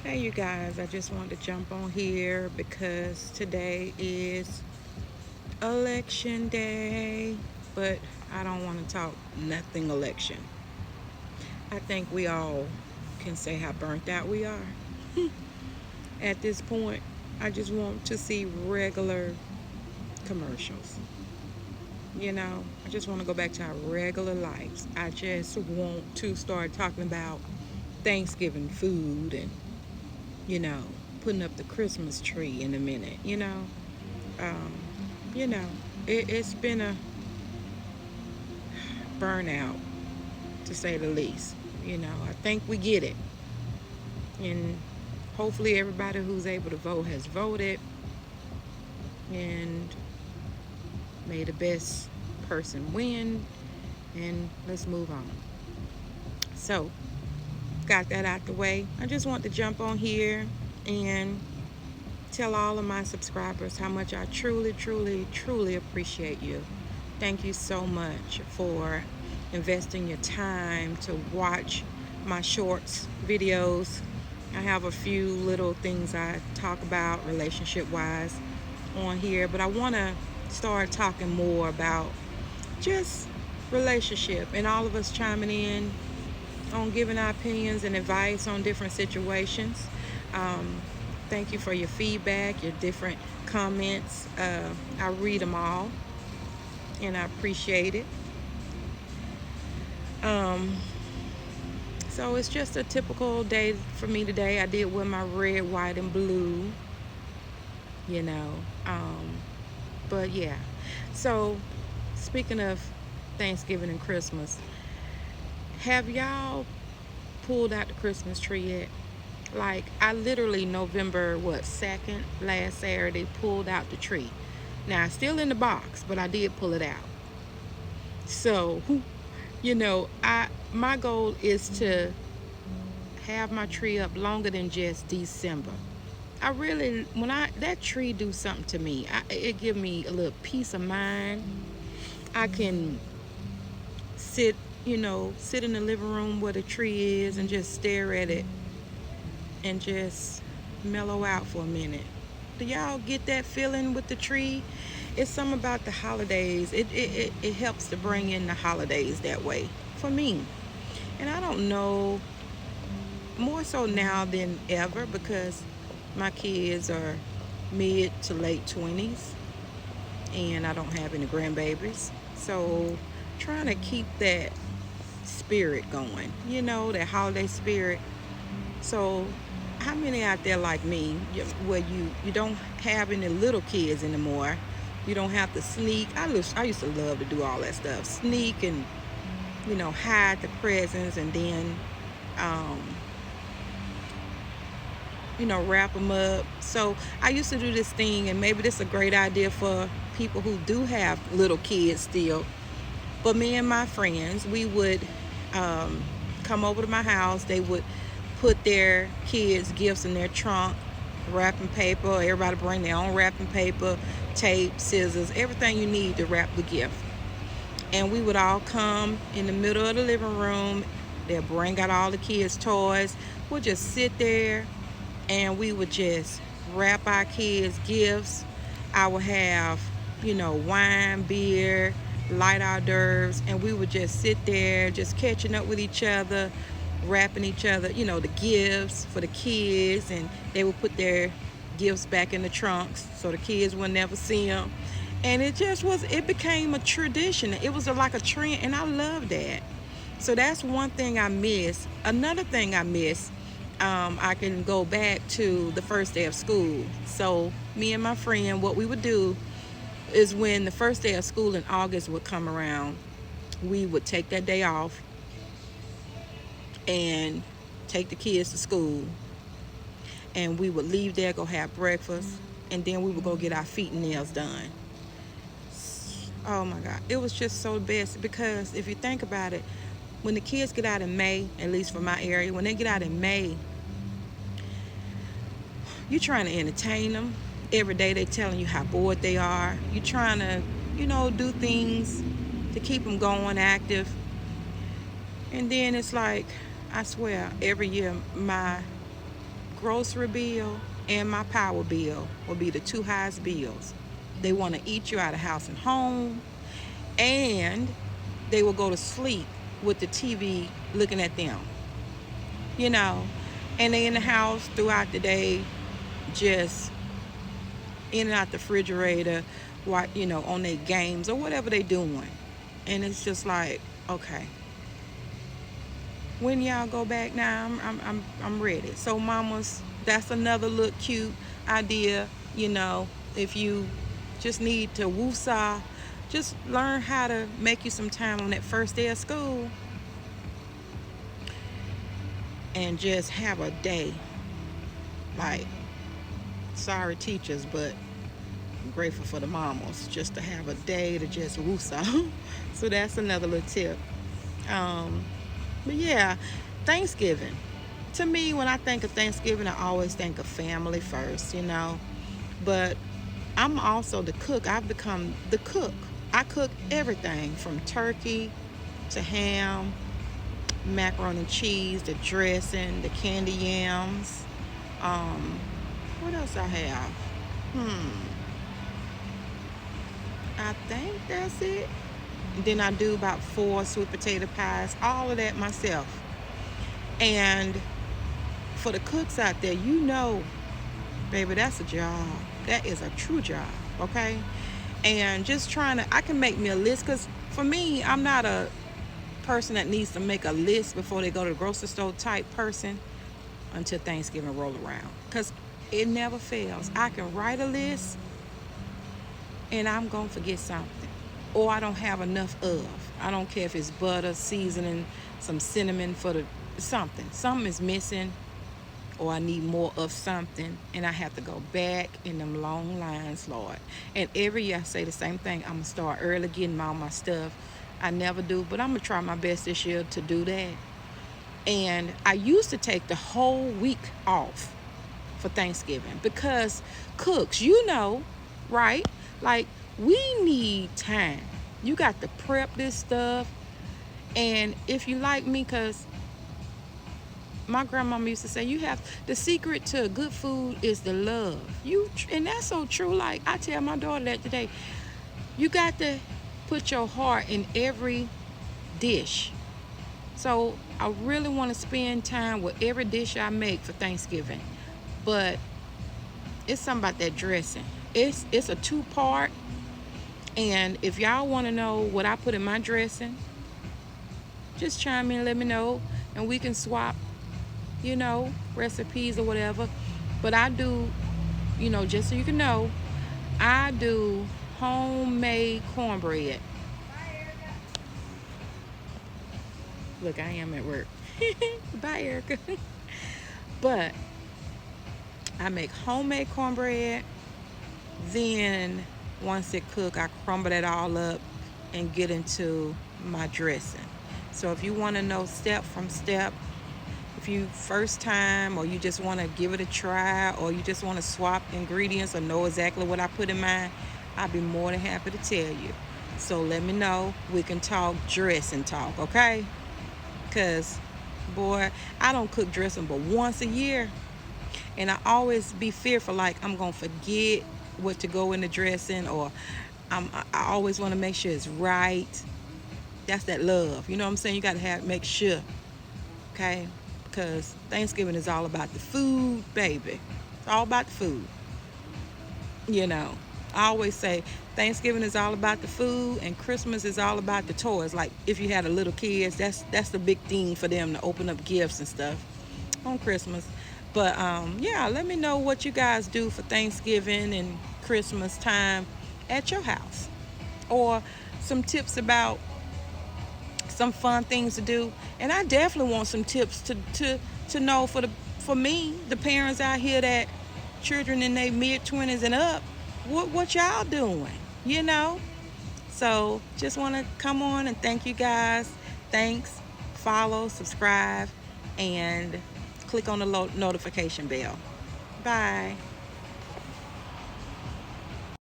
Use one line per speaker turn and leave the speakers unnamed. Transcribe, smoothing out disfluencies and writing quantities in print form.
Hey, you guys, I just wanted to jump on here because today is election day, but I don't want to talk nothing election. I think we all can say how burnt out we are at this point. I just want to see regular commercials. I just want to go back to our regular lives. I just want to start talking about Thanksgiving food and, you know, putting up the Christmas tree in a minute, Um, you know, it's been a burnout to say the least. I think we get it. And hopefully, everybody who's able to vote has voted. And may the best person win. And let's move on. So, got that out the way. I just want to jump on here and tell all of my subscribers how much I truly, truly, truly appreciate you. Thank you so much for investing your time to watch my shorts videos. I have a few little things I talk about relationship wise on here, but I want to start talking more about just relationship and all of us chiming in on giving our opinions and advice on different situations. Um, Thank you for your feedback, your different comments. I read them all and I appreciate it. Um, so it's just a typical day for me today. I did wear my red, white, and blue, you know. But yeah. So speaking of Thanksgiving and Christmas, have y'all pulled out the Christmas tree yet? Like, I literally November 2nd, last Saturday, pulled out the tree. Now it's still in the box, but I did pull it out. So, I my goal is to have my tree up longer than just December. I really, when I that tree do something to me, it give me a little peace of mind. I can sit, sit in the living room where the tree is and just stare at it and just mellow out for a minute. Do y'all get that feeling with the tree? It's something about the holidays. It helps to bring in the holidays that way for me. And I don't know, more so now than ever because my kids are mid to late 20s and I don't have any grandbabies. So trying to keep that spirit going, that holiday spirit. So how many out there like me where you don't have any little kids anymore? You don't have to sneak. I used to love to do all that stuff. Sneak and, hide the presents and then, um, wrap them up. So I used to do this thing, and maybe this is a great idea for people who do have little kids still. But me and my friends, we would come over to my house. They would put their kids' gifts in their trunk, wrapping paper. Everybody bring their own wrapping paper, tape, scissors, everything you need to wrap the gift. And we would all come in the middle of the living room. They'll bring out all the kids' toys. We'll just sit there and we would just wrap our kids' gifts. I would have, wine, beer, light hors d'oeuvres, and we would just sit there, just catching up with each other, wrapping each other, the gifts for the kids, and they would put their gifts back in the trunks so the kids would never see them. And it became a tradition. It was like a trend, and I love that. So that's one thing I miss. Another thing I miss, I can go back to the first day of school. So me and my friend, what we would do is when the first day of school in August would come around, we would take that day off and take the kids to school. And we would leave there, go have breakfast, and then we would go get our feet and nails done. Oh my God. It was just so best because if you think about it, when the kids get out in May, at least for my area, when they get out in May, you're trying to entertain them. Every day they're telling you how bored they are. You're trying to, do things to keep them going active. And then it's like, I swear, every year my grocery bill and my power bill will be the two highest bills. They want to eat you out of house and home, and they will go to sleep with the TV looking at them, you know, and they in the house throughout the day, just in and out the refrigerator, on their games or whatever they doing. And it's just like, okay, when y'all go back now, I'm ready. So mamas, that's another look cute idea. If you just need to woosah, just learn how to make you some time on that first day of school and just have a day. Like, sorry teachers, but I'm grateful for the mamas just to have a day to just woosah. So that's another little tip. But yeah, Thanksgiving. To me, when I think of Thanksgiving, I always think of family first. But I'm also the cook. I've become the cook. I cook everything from turkey to ham, macaroni and cheese, the dressing, the candy yams. What else I have? I think that's it. Then I do about 4 sweet potato pies, all of that myself. And for the cooks out there, baby, that's a job. That is a true job, okay? And just I can make me a list, because for me, I'm not a person that needs to make a list before they go to the grocery store type person until Thanksgiving roll around, because it never fails. I can write a list and I'm gonna forget something, or I don't have enough of. I don't care if it's butter, seasoning, some cinnamon for the something is missing, or I need more of something, and I have to go back in them long lines, Lord. And every year I say the same thing. I'm gonna start early getting all my stuff. I never do, but I'm gonna try my best this year to do that. And I used to take the whole week off for Thanksgiving, because cooks, right? Like, we need time. You got to prep this stuff. And if you like me, because my grandmama used to say, the secret to good food is the love. And that's so true. Like, I tell my daughter that today. You got to put your heart in every dish. So I really want to spend time with every dish I make for Thanksgiving. But it's something about that dressing. It's a 2-part. And if y'all want to know what I put in my dressing, just chime in and let me know, and we can swap, recipes or whatever. But I do, just so you can know, I do homemade cornbread. Look, I am at work. Bye, Erica. But I make homemade cornbread. Then once it cooks, I crumble that all up and get into my dressing. So if you want to know step from step, if you first time, or you just want to give it a try, or you just want to swap ingredients or know exactly what I put in mine, I'd be more than happy to tell you. So let me know. We can talk dressing talk, okay? Because, boy, I don't cook dressing but once a year. And I always be fearful, like I'm going to forget what to go in the dressing, or I always want to make sure it's right. That's that love. You know what I'm saying? You got to make sure, okay? Because Thanksgiving is all about the food, baby. It's all about the food. I always say Thanksgiving is all about the food, and Christmas is all about the toys. Like, if you had a little kids, that's the big thing for them, to open up gifts and stuff on Christmas. But yeah, let me know what you guys do for Thanksgiving and Christmas time at your house, or some tips about some fun things to do. And I definitely want some tips to know for me, the parents out here, that children in their mid-20s and up, what y'all doing, So just want to come on and thank you guys. Thanks. Follow, subscribe, and click on the notification bell. Bye.